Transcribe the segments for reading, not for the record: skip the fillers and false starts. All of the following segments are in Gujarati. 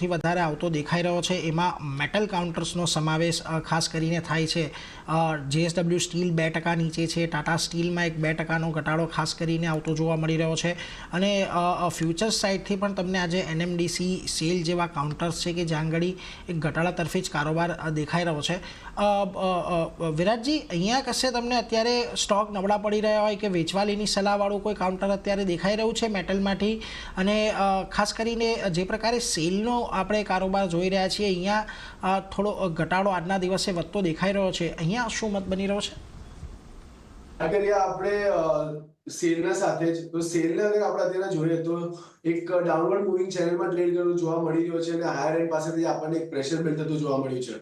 સૌથી વધારે આવતો દેખાઈ રહ્યો છે એમાં મેટલ કાઉન્ટર્સનો સમાવેશ ખાસ કરીને થાય છે. JSW સ્ટીલ 2% નીચે છે, ટાટા સ્ટીલમાં એક 2%નો ઘટાડો ખાસ કરીને આવતો જોવા મળી રહ્યો છે. અને ફ્યુચર્સ સાઇડથી પણ તમને આજે NMDC સેલ જેવા કાઉન્ટર્સ છે કે જ્યાં આગળ એક ઘટાડા તરફે જ કારોબાર દેખાઈ રહ્યો છે. વિરાટજી, અહીંયા કશે તમને અત્યારે સ્ટોક નબળા પડી રહ્યા હોય કે વેચવાલીની સલાહવાળું કોઈ કાઉન્ટર અત્યારે દેખાઈ રહ્યું છે મેટલમાંથી? અને ખાસ કરીને જે પ્રકારે સેલનો આપણે કારોબાર જોઈ રહ્યા છીએ, અહીંયા થોડો ઘટાડો આજના દિવસે વધતો દેખાઈ રહ્યો છે, અહીંયા શું મત બની રહ્યો છે? અગર આપણે સેલના સાથે જ તો સેલને અગર આપણે અત્યારે જોઈએ તો એક ડાઉનવર્ડ મૂવિંગ ચેનલમાં ટ્રેડ કરતું જોવા મળી રહ્યો છે અને હાયર એન્ડ પાસેથી આપણને એક પ્રેશર બિલ્ડ થતું જોવા મળ્યું છે.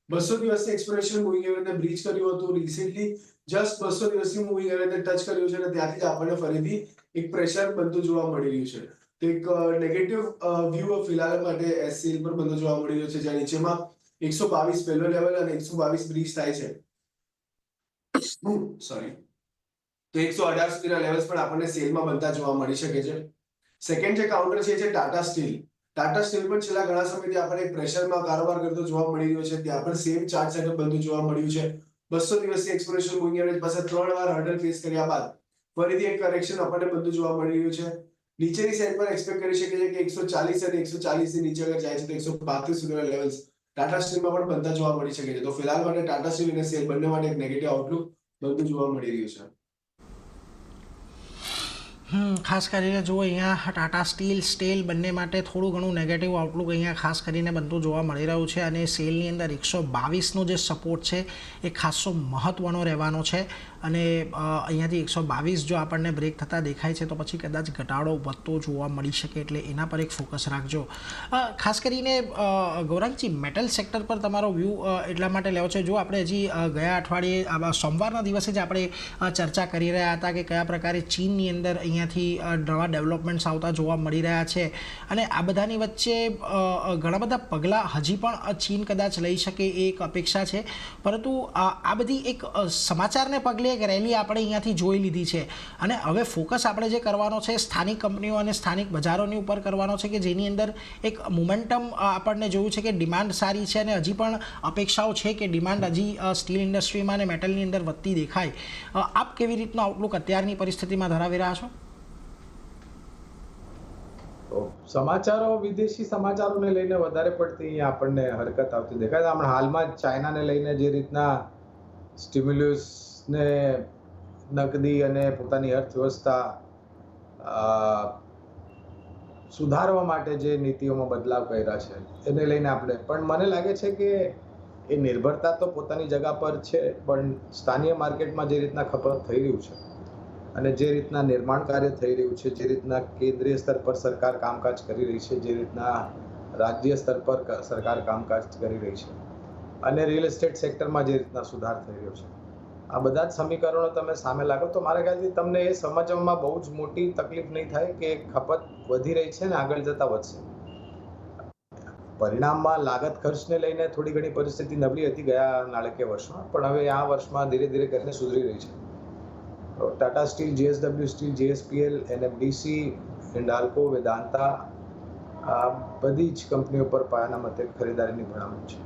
200 દિવસની એક્સપિરેશન મૂવિંગ એવરેજને બ્રીચ કર્યું હતું રિસેન્ટલી, જસ્ટ 200 દિવસની મૂવિંગ એવરેજને ટચ કર્યું છે અને ત્યાંથી જ આપણને ફરીથી એક પ્રેશર બનતું જોવા મળી રહ્યું છે. તો એક નેગેટિવ વ્યૂ ફિલહાલ માટે SCL પર બનતો જોવા મળી રહ્યો છે, જ્યાં નીચેમાં 122 પહેલો લેવલ અને 122 બ્રીચ થાય છે. સોરી, તો 118 સુધીના લેવલ્સ પણ આપણને સેલમાં બનતા જોવા મળી શકે છે. સેકન્ડ જે કાઉન્ટર છે ટાટા સ્ટીલ. ટાટા સ્ટીલ પણ છેલ્લા ઘણા સમયથી આપણને પ્રેશરમાં કારોબાર કરતો જોવા મળી રહ્યો છે. ત્યાં પણ સેમ ચાર્ટ સેટઅપ બનતું જોવા મળ્યું છે. 200 દિવસની એક્સપિરેશન મૂવિંગ એવરેજ પાસે 3 વાર હર્ડલ ફેસ કર્યા બાદ ફરીથી એક કરેક્શન આપણને બનતું જોવા મળી રહ્યું છે. નીચેની સાઈડ પર એક્સપેક્ટ કરી શકીએ છીએ કે 140 અને 140 ની નીચે અગર જાય છે તો 135 સુધીના લેવલ્સ ટાટા સ્ટીલમાં પણ બનતા જોવા મળી શકે છે. તો ફિલહાલ માટે ટાટા સ્ટીલ અને સેલ બંને માટે એક નેગેટિવ આઉટલુક બનતું જોવા મળી રહ્યું છે. ખાસ કરીને જુઓ, અહીંયા ટાટા સ્ટીલ બંને માટે થોડું ઘણું નેગેટિવ આઉટલુક અહીંયા ખાસ કરીને બનતું જોવા મળી રહ્યું છે. અને સેલની અંદર 122નો જે સપોર્ટ છે એ ખાસો મહત્ત્વનો રહેવાનો છે. અને અહીંયાથી 122 જો આપણને બ્રેક થતાં દેખાય છે તો પછી કદાચ ઘટાડો વધતો જોવા મળી શકે, એટલે એના પર એક ફોકસ રાખજો. ખાસ કરીને ગૌરાંગજી, મેટલ સેક્ટર પર તમારો વ્યૂ એટલા માટે લેવો છે, જો આપણે હજી ગયા અઠવાડિયે સોમવારના દિવસે જ આપણે ચર્ચા કરી રહ્યા હતા કે કયા પ્રકારે ચીનની અંદર અહીંયાથી નવા ડેવલપમેન્ટ્સ આવતા જોવા મળી રહ્યા છે. અને આ બધાની વચ્ચે ઘણા બધા પગલાં હજી પણ ચીન કદાચ લઈ શકે એ એક અપેક્ષા છે. પરંતુ આ બધી એક સમાચારને પગલે એક રેલી આપણે અહીંયાથી જોઈ લીધી છે અને હવે ફોકસ આપણે જે કરવાનો છે સ્થાનિક કંપનીઓ અને સ્થાનિક બજારોની ઉપર કરવાનો છે, કે જેની અંદર એક મોમેન્ટમ આપણને જોયું છે કે ડિમાન્ડ સારી છે અને હજી પણ અપેક્ષાઓ છે કે ડિમાન્ડ હજી સ્ટીલ ઇન્ડસ્ટ્રીમાં અને મેટલની અંદર વધતી દેખાય. આપ કેવી રીતનો આઉટલુક અત્યારની પરિસ્થિતિમાં ધરાવી રહ્યા છો? સમાચારો, વિદેશી સમાચારોને લઈને વધારે પડતી આપણને હરકત આવતી દેખાય છે. હમણાં હાલમાં જ ચાઇનાને લઈને જે રીતના સ્ટિમ્યુલસ ને નકદી અને પોતાની અર્થવ્યવસ્થા સુધારવા માટે જે નીતિઓમાં બદલાવ કર્યા છે એને લઈને આપણે, પણ મને લાગે છે કે એ નિર્ભરતા તો પોતાની જગ્યા પર છે, પણ સ્થાનિય માર્કેટમાં જે રીતના ખપત થઈ રહ્યું છે અને જે રીતના નિર્માણ કાર્ય થઈ રહ્યું છે, જે રીતના કેન્દ્રીય સ્તર પર સરકાર કામકાજ કરી રહી છે, જે રીતના રાજ્ય સ્તર પર સરકાર કામકાજ કરી રહી છે અને રિયલ એસ્ટેટ સેક્ટરમાં જે રીતના સુધાર થઈ રહ્યો છે, આ બધા જ સમીકરણો તમે સામે લાગો તો મારા ખ્યાલથી તમને એ સમજવામાં બહુ જ મોટી તકલીફ નહીં થાય કે ખપત વધી રહી છે ને આગળ જતા વધશે. પરિણામમાં લાગત ખર્ચને લઈને થોડી ઘણી પરિસ્થિતિ નબળી હતી ગયા નાણાકીય વર્ષમાં, પણ હવે આ વર્ષમાં ધીરે ધીરે કરીને સુધરી રહી છે. Tata steel, JSW steel, JSPL, NMDC, Hindalco, Vedanta, આ બધી જ કંપનીઓ પર પાયાના મતે ખરીદારીની ભલામણ છે.